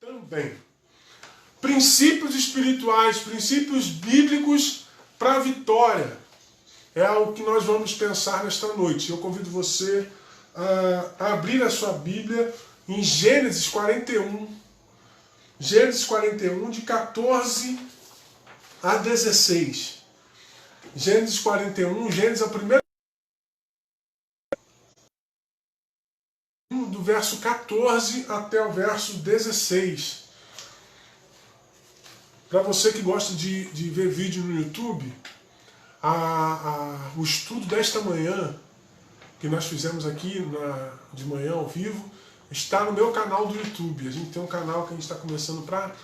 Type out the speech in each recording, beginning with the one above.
também. Princípios espirituais, princípios bíblicos para a vitória. É o que nós vamos pensar nesta noite. Eu convido você a abrir a sua Bíblia em Gênesis 41. Gênesis 41, de 14 a 16. Gênesis 41, Gênesis é o primeiro do verso 14 até o verso 16. Para você que gosta de ver vídeo no YouTube, o estudo desta manhã, que nós fizemos aqui de manhã ao vivo, está no meu canal do YouTube. A gente tem um canal que a gente está começando para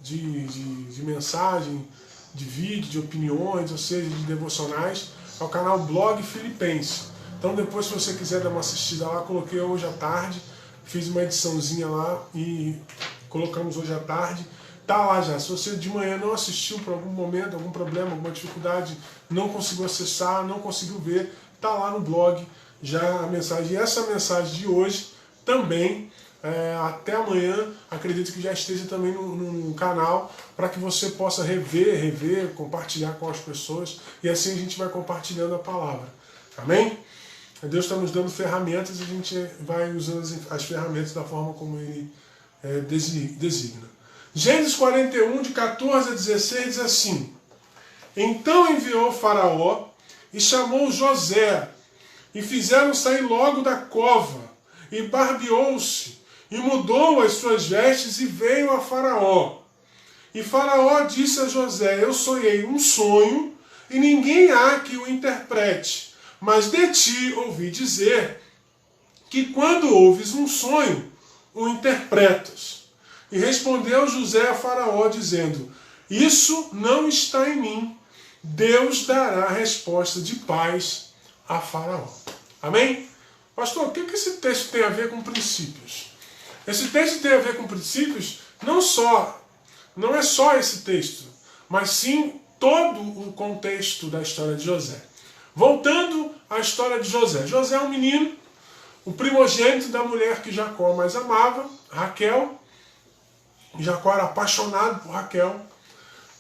de mensagem, de vídeo, de opiniões, ou seja, de devocionais. É o canal Blog Filipense. Então depois, se você quiser dar uma assistida lá, coloquei hoje à tarde, fiz uma ediçãozinha lá e colocamos hoje à tarde. Tá lá já. Se você de manhã não assistiu por algum momento, algum problema, alguma dificuldade, não conseguiu acessar, não conseguiu ver, tá lá no blog já a mensagem. E essa mensagem de hoje também, até amanhã, acredito que já esteja também no canal, para que você possa rever, compartilhar com as pessoas, e assim a gente vai compartilhando a palavra. Amém? Deus está nos dando ferramentas e a gente vai usando as ferramentas da forma como Ele designa. Gênesis 41, de 14 a 16, diz assim: Então enviou Faraó e chamou José, e fizeram sair logo da cova, e barbeou-se, e mudou as suas vestes, e veio a Faraó. E Faraó disse a José: Eu sonhei um sonho, e ninguém há que o interprete. Mas de ti ouvi dizer que quando ouves um sonho, o interpretas. E respondeu José a Faraó, dizendo: Isso não está em mim. Deus dará resposta de paz a Faraó. Amém? Pastor, o que esse texto tem a ver com princípios? Esse texto tem a ver com princípios não é só esse texto, mas sim todo o contexto da história de José. Voltando à história de José. José é um menino, o primogênito da mulher que Jacó mais amava, Raquel. Jacó era apaixonado por Raquel.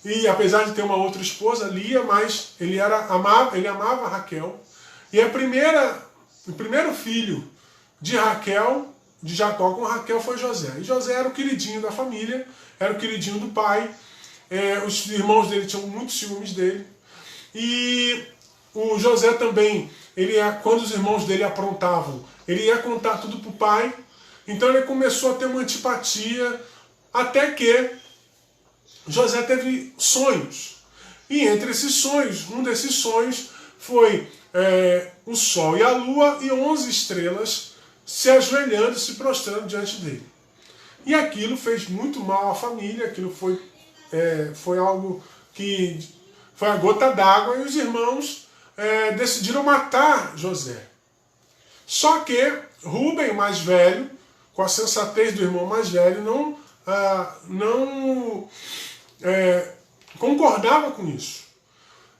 E apesar de ter uma outra esposa, Lia, mas ele amava Raquel. E o primeiro filho de Jacó com Raquel foi José. E José era o queridinho da família, era o queridinho do pai. Os irmãos dele tinham muitos ciúmes dele. E o José também, quando os irmãos dele aprontavam, ele ia contar tudo para o pai. Então ele começou a ter uma antipatia, até que José teve sonhos. E entre esses sonhos, um desses sonhos foi o sol e a lua e 11 estrelas se ajoelhando, se prostrando diante dele. E aquilo fez muito mal à família, aquilo foi algo que foi a gota d'água, e os irmãos decidiram matar José. Só que Rúben, mais velho, com a sensatez do irmão mais velho, não concordava com isso.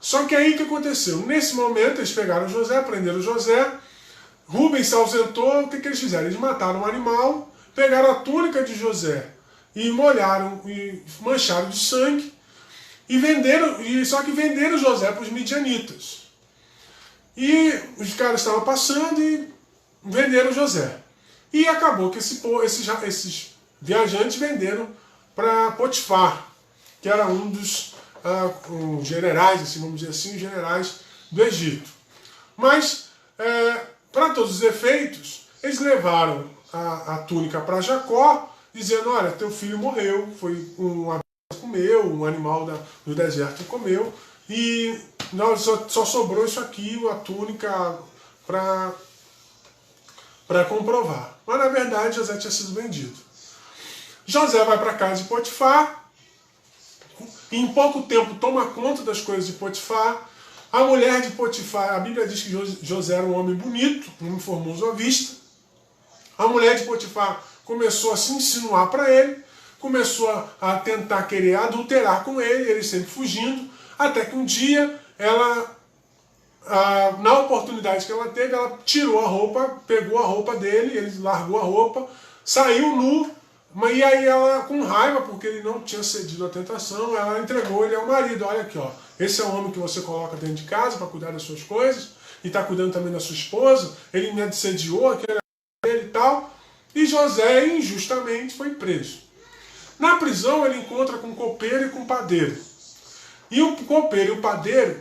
Só que aí o que aconteceu? Nesse momento eles pegaram José, prenderam José, Rúben se ausentou, o que eles fizeram? Eles mataram um animal, pegaram a túnica de José e molharam e mancharam de sangue, só que venderam José para os midianitas. E os caras estavam passando e venderam José. E acabou que esses viajantes venderam para Potifar, que era um dos generais, assim, vamos dizer assim, generais do Egito. Mas, para todos os efeitos, eles levaram a túnica para Jacó, dizendo: olha, teu filho morreu, foi um animal do deserto comeu, e só sobrou isso aqui, a túnica, para comprovar. Mas na verdade José tinha sido vendido. José vai para a casa de Potifar, e em pouco tempo toma conta das coisas de Potifar. A mulher de Potifar, a Bíblia diz que José era um homem bonito, um homem formoso à vista. A mulher de Potifar começou a se insinuar para ele, começou a tentar querer adulterar com ele sempre fugindo, até que um dia ela na oportunidade que ela teve, ela tirou a roupa, pegou a roupa dele, ele largou a roupa, saiu nu, e aí ela, com raiva, porque ele não tinha cedido à tentação, ela entregou ele ao marido. Olha aqui, ó, esse é o homem que você coloca dentro de casa para cuidar das suas coisas, e está cuidando também da sua esposa, ele me assediou, aquele dele e tal, e José injustamente foi preso. Na prisão ele encontra com o copeiro e com o padeiro. E o copeiro e o padeiro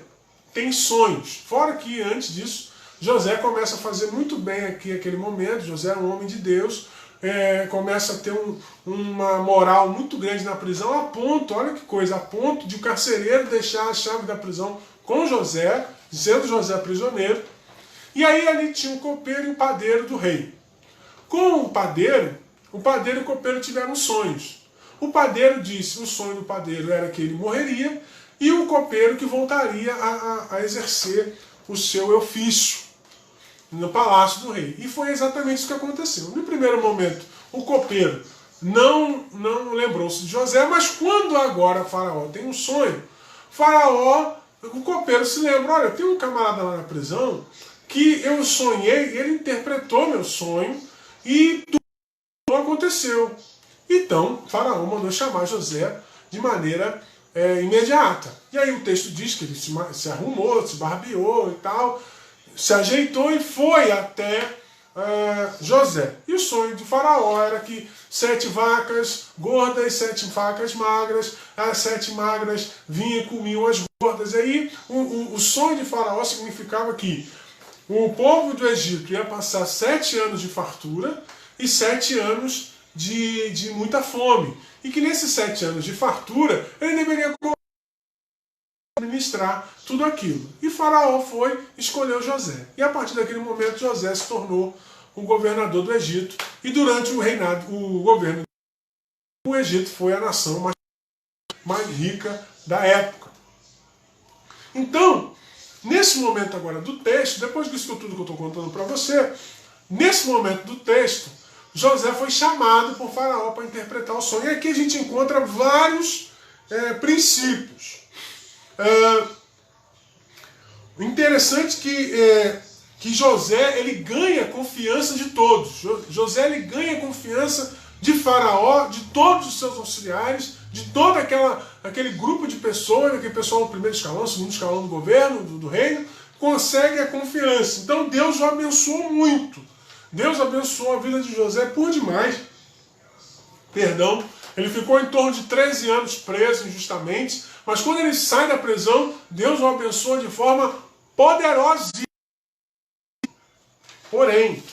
têm sonhos. Fora que antes disso, José começa a fazer muito bem aqui aquele momento. José é um homem de Deus, começa a ter uma moral muito grande na prisão, a ponto, olha que coisa, a ponto de o carcereiro deixar a chave da prisão com José, sendo José prisioneiro. E aí ali tinha o copeiro e o padeiro do rei. Com o padeiro e o copeiro tiveram sonhos. O padeiro disse, o sonho do padeiro era que ele morreria, e o copeiro que voltaria a exercer o seu ofício no palácio do rei. E foi exatamente isso que aconteceu. No primeiro momento, o copeiro não lembrou-se de José, mas quando agora Faraó tem um sonho, o copeiro se lembra, olha, tem um camarada lá na prisão que eu sonhei, ele interpretou meu sonho e tudo aconteceu. Então, Faraó mandou chamar José de maneira imediata. E aí o texto diz que ele se arrumou, se barbeou e tal, se ajeitou e foi até José. E o sonho de Faraó era que 7 vacas gordas, 7 vacas magras, as 7 magras vinham e comiam as gordas. E aí o sonho de Faraó significava que o povo do Egito ia passar 7 anos de fartura e 7 anos de muita fome. E que nesses 7 anos de fartura, ele deveria administrar tudo aquilo. E Faraó escolheu José. E a partir daquele momento, José se tornou o governador do Egito. E durante o governo, o Egito foi a nação mais rica da época. Então, nesse momento agora do texto, depois disso tudo que eu estou contando para você, nesse momento do texto, José foi chamado por Faraó para interpretar o sonho. E aqui a gente encontra vários princípios. O interessante que José ele ganha confiança de todos. José ele ganha confiança de Faraó, de todos os seus auxiliares, de todo aquele grupo de pessoas, aquele pessoal no primeiro escalão, segundo escalão do governo, do reino, consegue a confiança. Então Deus o abençoou muito. Deus abençoou a vida de José por demais. Ele ficou em torno de 13 anos preso injustamente, mas quando ele sai da prisão, Deus o abençoa de forma poderosa. Porém,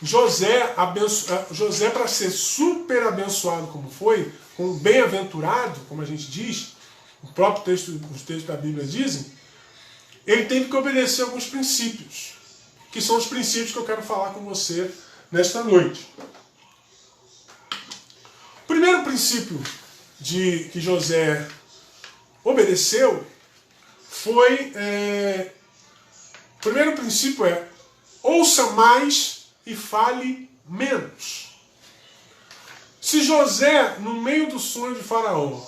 José para ser super abençoado como foi, como bem-aventurado, como a gente diz, os textos da Bíblia dizem, ele teve que obedecer alguns princípios, que são os princípios que eu quero falar com você nesta noite. O primeiro princípio que José obedeceu foi... o primeiro princípio é: ouça mais e fale menos. Se José, no meio do sonho de Faraó,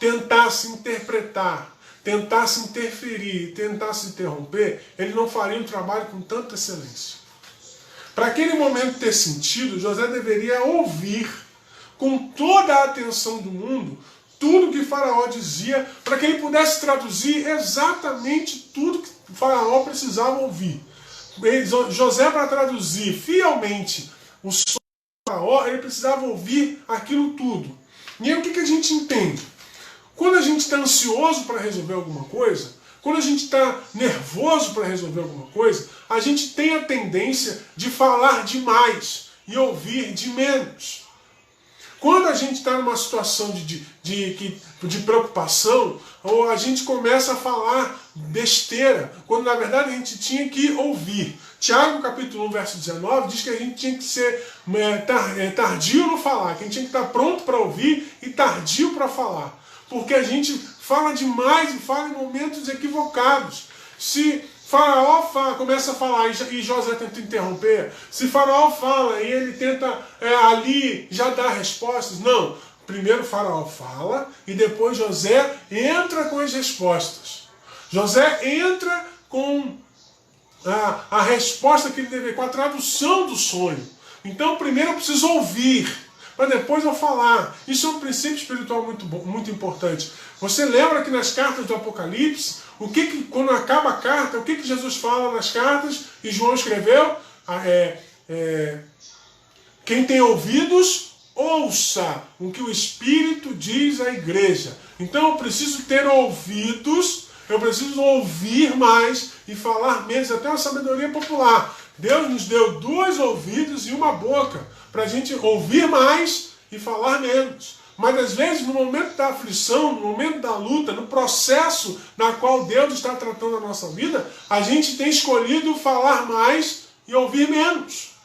tentasse interpretar, tentasse interferir, tentasse interromper, ele não faria um trabalho com tanta excelência. Para aquele momento ter sentido, José deveria ouvir com toda a atenção do mundo tudo que Faraó dizia, para que ele pudesse traduzir exatamente tudo que Faraó precisava ouvir. José, para traduzir fielmente o sonho de Faraó, ele precisava ouvir aquilo tudo. E aí o que a gente entende? Quando a gente está ansioso para resolver alguma coisa, quando a gente está nervoso para resolver alguma coisa, a gente tem a tendência de falar demais e ouvir de menos. Quando a gente está numa situação de preocupação, ou a gente começa a falar besteira, quando na verdade a gente tinha que ouvir. Tiago capítulo 1, verso 19, diz que a gente tinha que ser tardio no falar, que a gente tinha que estar pronto para ouvir e tardio para falar. Porque a gente fala demais e fala em momentos equivocados. Se Faraó começa a falar e José tenta interromper, se Faraó fala e ele tenta ali já dar respostas, não. Primeiro Faraó fala e depois José entra com as respostas. José entra com a resposta que ele deveria, com a tradução do sonho. Então, primeiro eu preciso ouvir, para depois eu falar. Isso é um princípio espiritual muito importante. Você lembra que nas cartas do Apocalipse, quando acaba a carta, o que Jesus fala nas cartas e João escreveu? Quem tem ouvidos, ouça o que o Espírito diz à igreja. Então eu preciso ter ouvidos, eu preciso ouvir mais e falar menos, até uma sabedoria popular. Deus nos deu 2 ouvidos e uma boca, para a gente ouvir mais e falar menos. Mas às vezes no momento da aflição, no momento da luta, no processo na qual Deus está tratando a nossa vida, a gente tem escolhido falar mais e ouvir menos.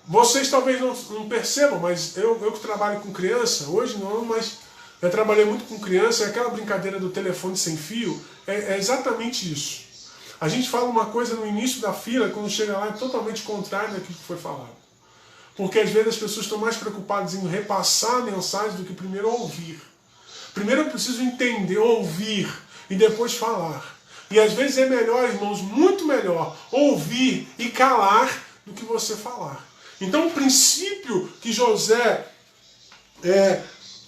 Vocês talvez não percebam, mas eu que trabalho com criança, hoje não, mas eu trabalhei muito com criança, e aquela brincadeira do telefone sem fio é exatamente isso. A gente fala uma coisa no início da fila, quando chega lá é totalmente contrário daquilo que foi falado. Porque às vezes as pessoas estão mais preocupadas em repassar a mensagem do que primeiro ouvir. Primeiro eu preciso entender, ouvir e depois falar. E às vezes é melhor, irmãos, muito melhor ouvir e calar do que você falar. Então o princípio que José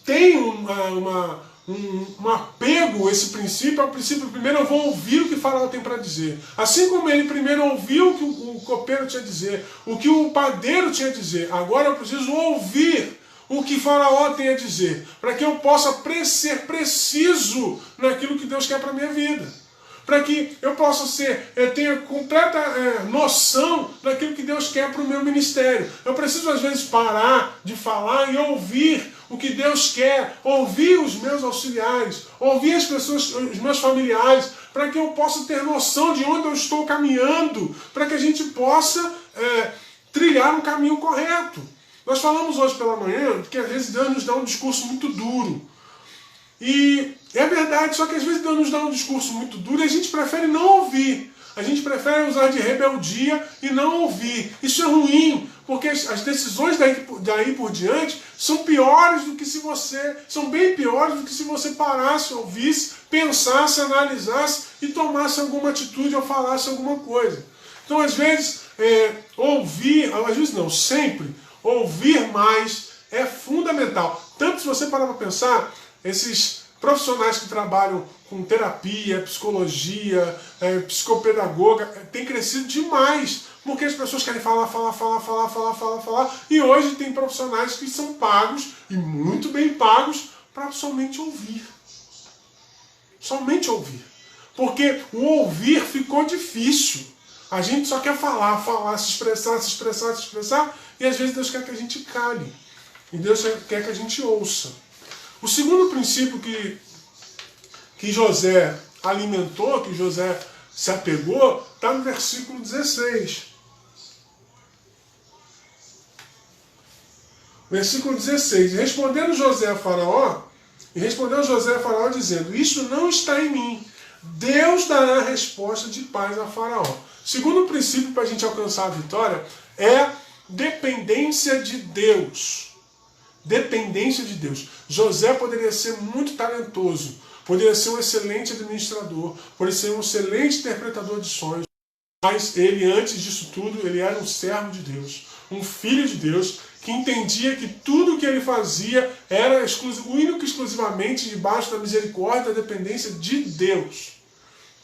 tem um apego, esse princípio é o princípio, primeiro eu vou ouvir o que Faraó tem para dizer. Assim como ele primeiro ouviu o que o copeiro tinha a dizer, o que o padeiro tinha a dizer, agora eu preciso ouvir o que Faraó tem a dizer, para que eu possa ser preciso naquilo que Deus quer para a minha vida. Para que eu possa tenha completa noção daquilo que Deus quer para o meu ministério. Eu preciso às vezes parar de falar e ouvir o que Deus quer, ouvir os meus auxiliares, ouvir as pessoas, os meus familiares, para que eu possa ter noção de onde eu estou caminhando, para que a gente possa trilhar um caminho correto. Nós falamos hoje pela manhã que às vezes Deus nos dá um discurso muito duro. E é verdade, só que às vezes Deus nos dá um discurso muito duro e a gente prefere não ouvir. A gente prefere usar de rebeldia e não ouvir. Isso é ruim, porque as decisões daí por diante são piores do que se você... São bem piores do que se você parasse, ouvisse, pensasse, analisasse e tomasse alguma atitude ou falasse alguma coisa. Então às vezes ouvir, às vezes não, sempre, ouvir mais é fundamental. Tanto se você parar para pensar, esses profissionais que trabalham com terapia, psicologia, psicopedagoga, têm crescido demais, porque as pessoas querem falar, e hoje tem profissionais que são pagos, e muito bem pagos, para somente ouvir. Somente ouvir. Porque o ouvir ficou difícil. A gente só quer falar, se expressar, e às vezes Deus quer que a gente cale. E Deus quer que a gente ouça. O segundo princípio que José alimentou, que José se apegou, está no versículo 16. Versículo 16. Respondeu José a Faraó dizendo: isso não está em mim. Deus dará a resposta de paz a Faraó. Segundo princípio para a gente alcançar a vitória é dependência de Deus. Dependência de Deus. José poderia ser muito talentoso, poderia ser um excelente administrador, poderia ser um excelente interpretador de sonhos, mas ele, antes disso tudo, ele era um servo de Deus, um filho de Deus, que entendia que tudo o que ele fazia era único e exclusivamente debaixo da misericórdia, da dependência de Deus.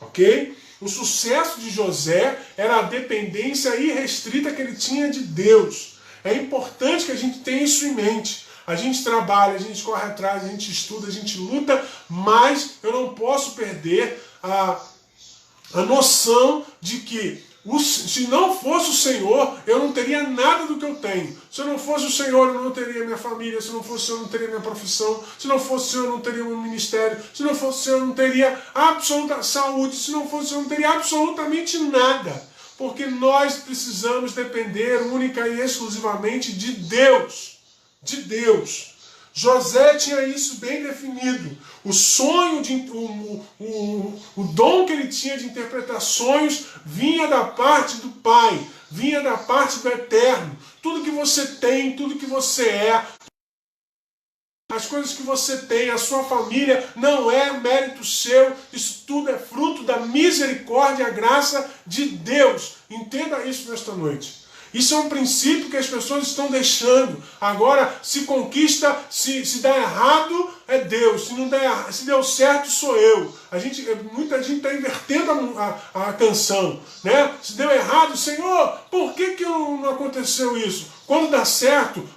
Ok? O sucesso de José era a dependência irrestrita que ele tinha de Deus. É importante que a gente tenha isso em mente. A gente trabalha, a gente corre atrás, a gente estuda, a gente luta, mas eu não posso perder a noção de que se não fosse o Senhor, eu não teria nada do que eu tenho. Se não fosse o Senhor, eu não teria minha família. Se não fosse o Senhor, eu não teria minha profissão. Se não fosse o Senhor, eu não teria meu ministério. Se não fosse o Senhor, eu não teria absoluta saúde. Se não fosse o Senhor, eu não teria absolutamente nada. Porque nós precisamos depender única e exclusivamente de Deus. De Deus. José tinha isso bem definido. O sonho, o dom que ele tinha de interpretar sonhos vinha da parte do Pai, vinha da parte do Eterno. Tudo que você tem, tudo que você é, as coisas que você tem, a sua família, não é mérito seu, isso tudo é fruto da misericórdia e a graça de Deus. Entenda isso nesta noite. Isso é um princípio que as pessoas estão deixando. Agora, se conquista, se dá errado, é Deus. Se não der, se deu certo, sou eu. Muita gente está invertendo a canção, né? Se deu errado, Senhor, por que não aconteceu isso? Quando dá certo,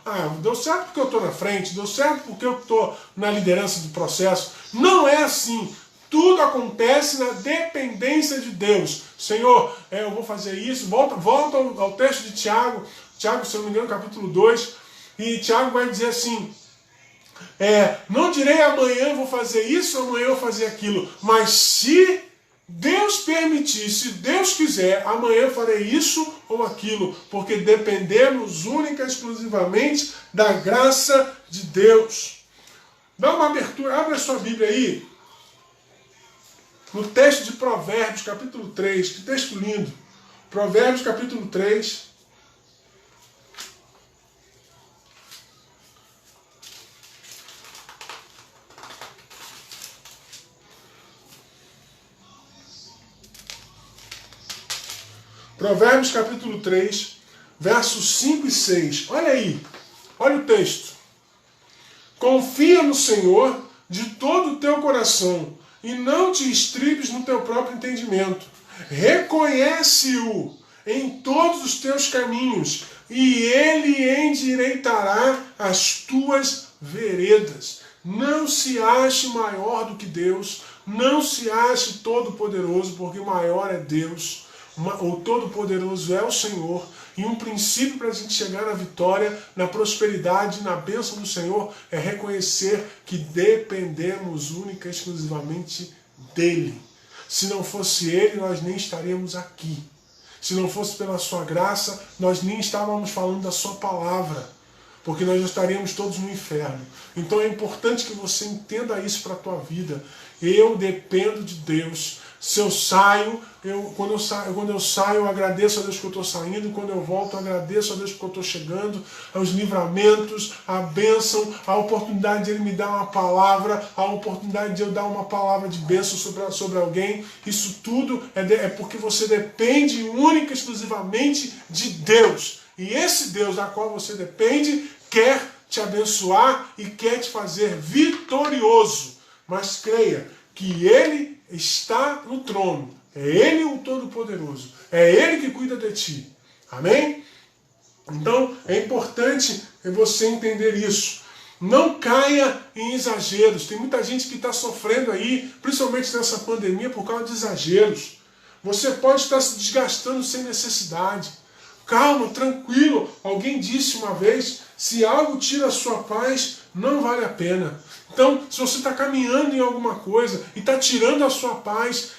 deu certo porque eu estou na frente, deu certo porque eu estou na liderança do processo. Não é assim. Tudo acontece na dependência de Deus. Senhor, eu vou fazer isso. Volta ao texto de Tiago, se eu não me engano, capítulo 2. E Tiago vai dizer assim, não direi amanhã eu vou fazer isso, amanhã eu vou fazer aquilo. Mas se Deus permitir, se Deus quiser, amanhã eu farei isso ou aquilo. Porque dependemos única e exclusivamente da graça de Deus. Dá uma abertura, abre a sua Bíblia aí. No texto de Provérbios, capítulo 3, que texto lindo. Provérbios, capítulo 3. Provérbios, capítulo 3, versos 5 e 6. Olha aí, olha o texto. Confia no Senhor de todo o teu coração, e não te estribes no teu próprio entendimento. Reconhece-o em todos os teus caminhos, e ele endireitará as tuas veredas. Não se ache maior do que Deus, não se ache todo-poderoso, porque maior é Deus. O Todo-Poderoso é o Senhor. E um princípio para a gente chegar na vitória, na prosperidade, na bênção do Senhor é reconhecer que dependemos única e exclusivamente dEle. Se não fosse Ele, nós nem estaríamos aqui. Se não fosse pela sua graça, nós nem estávamos falando da sua palavra, porque nós já estaríamos todos no inferno. Então é importante que você entenda isso para a tua vida. Eu dependo de Deus. Se eu saio, quando eu saio, eu agradeço a Deus que eu estou saindo. Quando eu volto, eu agradeço a Deus que eu estou chegando. Aos livramentos, a bênção, a oportunidade de Ele me dar uma palavra, a oportunidade de eu dar uma palavra de bênção sobre alguém. Isso tudo é porque você depende única e exclusivamente de Deus. E esse Deus da qual você depende quer te abençoar e quer te fazer vitorioso. Mas creia que Ele está no trono. É Ele o Todo-Poderoso. É Ele que cuida de ti. Amém? Então é importante você entender isso. Não caia em exageros. Tem muita gente que está sofrendo aí, principalmente nessa pandemia, por causa de exageros. Você pode estar se desgastando sem necessidade. Calma, tranquilo. Alguém disse uma vez, se algo tira a sua paz, não vale a pena. Então, se você está caminhando em alguma coisa e está tirando a sua paz,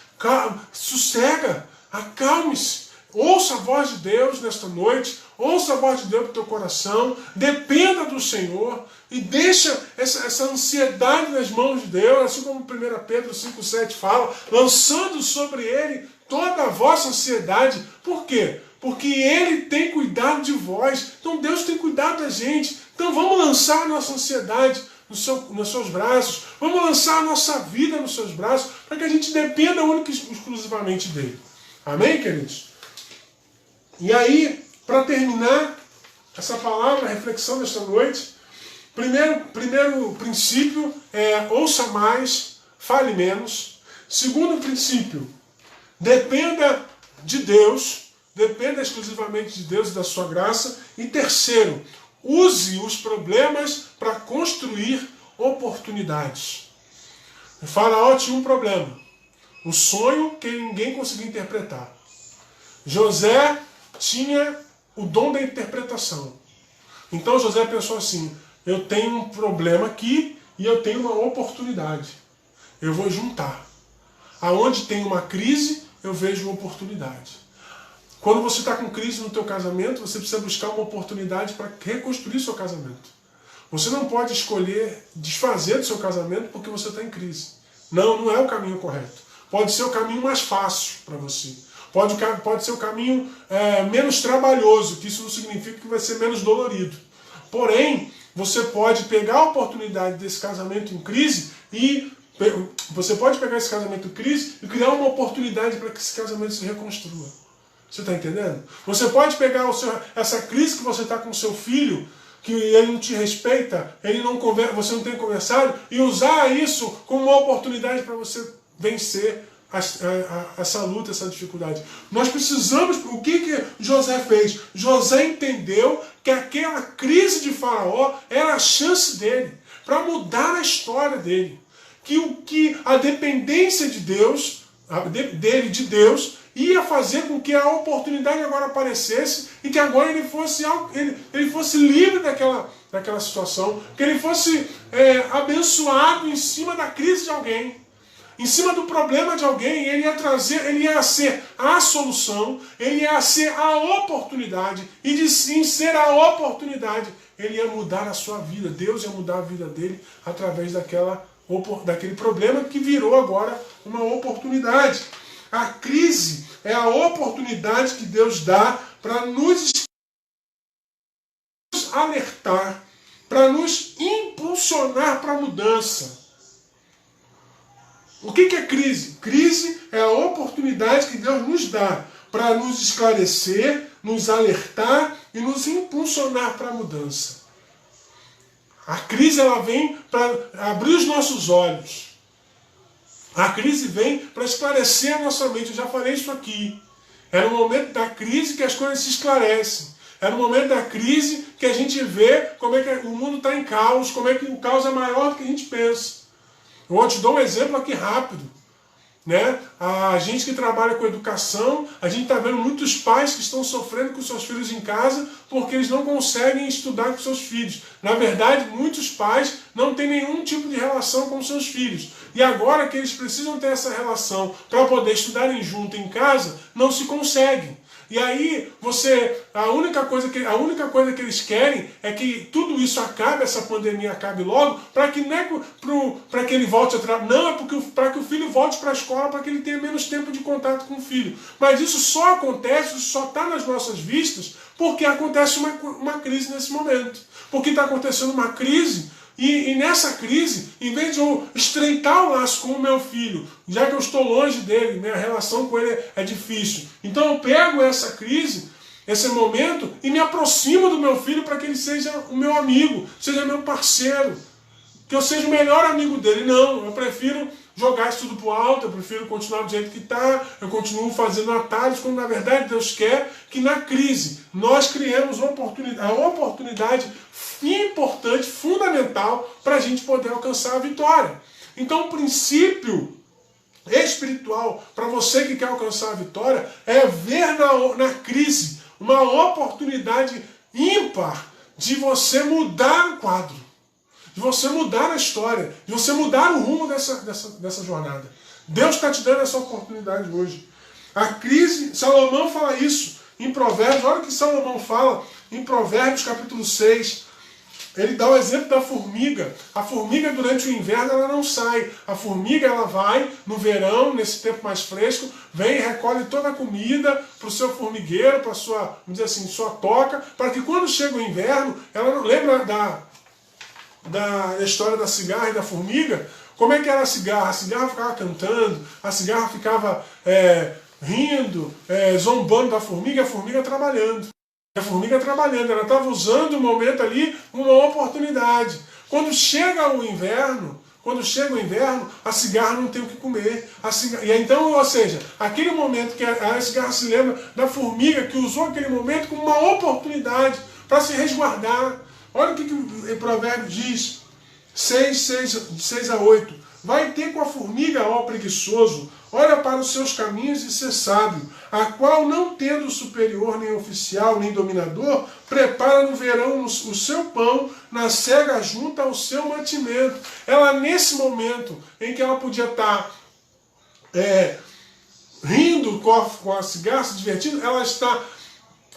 sossega, acalme-se. Ouça a voz de Deus nesta noite, ouça a voz de Deus no teu coração, dependa do Senhor e deixa essa ansiedade nas mãos de Deus, assim como 1 Pedro 5,7 fala, lançando sobre Ele toda a vossa ansiedade. Por quê? Porque Ele tem cuidado de vós. Então Deus tem cuidado da gente. Então vamos lançar a nossa ansiedade nos seus braços. Vamos lançar a nossa vida nos seus braços para que a gente dependa única e exclusivamente dEle. Amém, queridos? E aí, para terminar essa palavra, a reflexão desta noite, primeiro princípio é ouça mais, fale menos. Segundo princípio, dependa de Deus, dependa exclusivamente de Deus e da sua graça. E terceiro, use os problemas para construir oportunidades. O faraó tinha um problema, um sonho que ninguém conseguia interpretar. José tinha o dom da interpretação. Então José pensou assim, eu tenho um problema aqui e eu tenho uma oportunidade. Eu vou juntar. Aonde tem uma crise, eu vejo uma oportunidade. Quando você está com crise no teu casamento, você precisa buscar uma oportunidade para reconstruir seu casamento. Você não pode escolher desfazer do seu casamento porque você está em crise. Não é o caminho correto. Pode ser o caminho mais fácil para você. Pode ser o caminho menos trabalhoso, que isso não significa que vai ser menos dolorido. Porém, você pode pegar a oportunidade desse casamento em crise e você pode pegar esse casamento em crise e criar uma oportunidade para que esse casamento se reconstrua. Você está entendendo? Você pode pegar essa crise que você está com o seu filho, que ele não te respeita, você não tem conversado, e usar isso como uma oportunidade para você vencer essa luta, essa dificuldade. Nós precisamos... O que José fez? José entendeu que aquela crise de Faraó era a chance dele para mudar a história dele. Que a dependência de Deus, de Deus, ia fazer com que a oportunidade agora aparecesse e que agora ele fosse livre daquela situação, que ele fosse abençoado em cima da crise de alguém, em cima do problema de alguém. Ele ia ser a solução, ele ia ser a oportunidade, e em ser a oportunidade, ele ia mudar a sua vida. Deus ia mudar a vida dele através daquele problema que virou agora uma oportunidade. A crise é a oportunidade que Deus dá para nos alertar, para nos impulsionar para a mudança. O que é crise? Crise é a oportunidade que Deus nos dá para nos esclarecer, nos alertar e nos impulsionar para a mudança. A crise ela vem para abrir os nossos olhos. A crise vem para esclarecer a nossa mente. Eu já falei isso aqui. É no momento da crise que as coisas se esclarecem. É no momento da crise que a gente vê como é que o mundo está em caos, como é que o caos é maior do que a gente pensa. Eu te dou um exemplo aqui rápido. Né? A gente que trabalha com educação, a gente está vendo muitos pais que estão sofrendo com seus filhos em casa porque eles não conseguem estudar com seus filhos. Na verdade, muitos pais não têm nenhum tipo de relação com seus filhos. E agora que eles precisam ter essa relação para poder estudarem junto em casa, não se consegue. E aí, a única coisa que eles querem é que tudo isso acabe, essa pandemia acabe logo, para que ele volte a trabalhar. Não, é para que o filho volte para a escola, para que ele tenha menos tempo de contato com o filho. Mas isso só acontece, isso só está nas nossas vistas, porque acontece uma crise nesse momento. Porque está acontecendo uma crise. E nessa crise, em vez de eu estreitar o laço com o meu filho, já que eu estou longe dele, minha relação com ele é difícil, então eu pego essa crise, esse momento, e me aproximo do meu filho para que ele seja o meu amigo, seja meu parceiro, que eu seja o melhor amigo dele. Não, eu prefiro jogar isso tudo para o alto, eu prefiro continuar do jeito que está, eu continuo fazendo atalhos, quando na verdade Deus quer que na crise nós criemos a oportunidade importante, fundamental, para a gente poder alcançar a vitória. Então o princípio espiritual para você que quer alcançar a vitória é ver na crise uma oportunidade ímpar de você mudar o quadro, de você mudar a história, de você mudar o rumo dessa jornada. Deus está te dando essa oportunidade hoje. A crise, Salomão fala isso em Provérbios. Olha o que Salomão fala em Provérbios capítulo 6. Ele dá o exemplo da formiga. A formiga durante o inverno ela não sai. A formiga ela vai no verão, nesse tempo mais fresco, vem e recolhe toda a comida para o seu formigueiro, para sua, vamos dizer assim, sua toca, para que quando chega o inverno, ela não lembra da história da cigarra e da formiga. Como é que era a cigarra? A cigarra ficava cantando, a cigarra ficava rindo, zombando da formiga, e a formiga trabalhando. A formiga trabalhando, ela estava usando o momento ali, uma oportunidade. Quando chega o inverno, a cigarra não tem o que comer. E então, ou seja, aquele momento que a cigarra se lembra da formiga que usou aquele momento como uma oportunidade para se resguardar. Olha o que o provérbio diz, 6 a 8. Vai ter com a formiga, ó preguiçoso, olha para os seus caminhos e ser sábio, a qual, não tendo superior, nem oficial, nem dominador, prepara no verão o seu pão, na cega junta ao seu mantimento. Ela, nesse momento em que ela podia estar rindo com a cigarra, se divertindo, ela está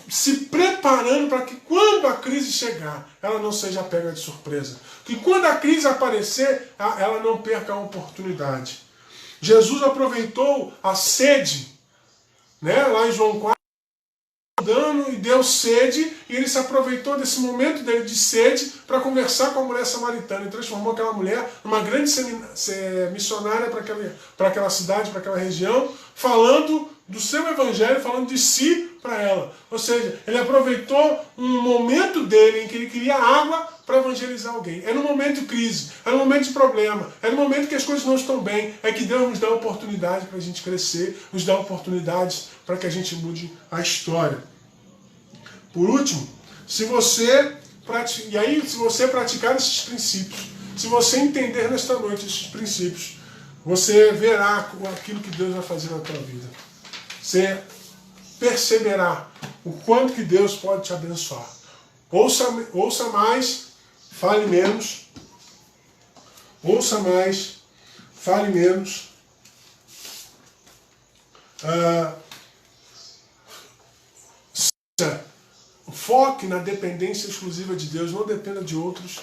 se preparando para que quando a crise chegar, ela não seja pega de surpresa. Que quando a crise aparecer, ela não perca a oportunidade. Jesus aproveitou a sede, né, lá em João 4, andando deu sede e ele se aproveitou desse momento dele de sede para conversar com a mulher samaritana e transformou aquela mulher numa grande missionária para aquela cidade, para aquela região, falando do seu evangelho, falando de si para ela. Ou seja, ele aproveitou um momento dele em que ele queria água para evangelizar alguém. É no momento de crise, é no momento de problema, é no momento que as coisas não estão bem, é que Deus nos dá oportunidade para a gente crescer, nos dá oportunidades para que a gente mude a história. Por último, se você praticar esses princípios, se você entender nesta noite esses princípios, você verá aquilo que Deus vai fazer na tua vida. Você perceberá o quanto que Deus pode te abençoar. Ouça mais, fale menos. Ouça mais, fale menos. Foque na dependência exclusiva de Deus. Não dependa de outros.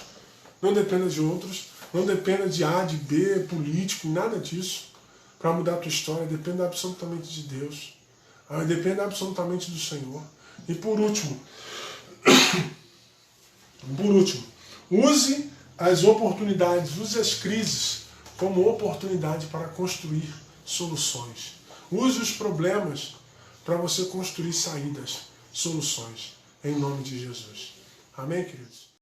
Não dependa de outros. Não dependa de A, de B, político, nada disso. Para mudar a tua história, dependa absolutamente de Deus. Dependa absolutamente do Senhor. E por último, use as oportunidades, use as crises como oportunidade para construir soluções. Use os problemas para você construir saídas, soluções. Em nome de Jesus. Amém, queridos?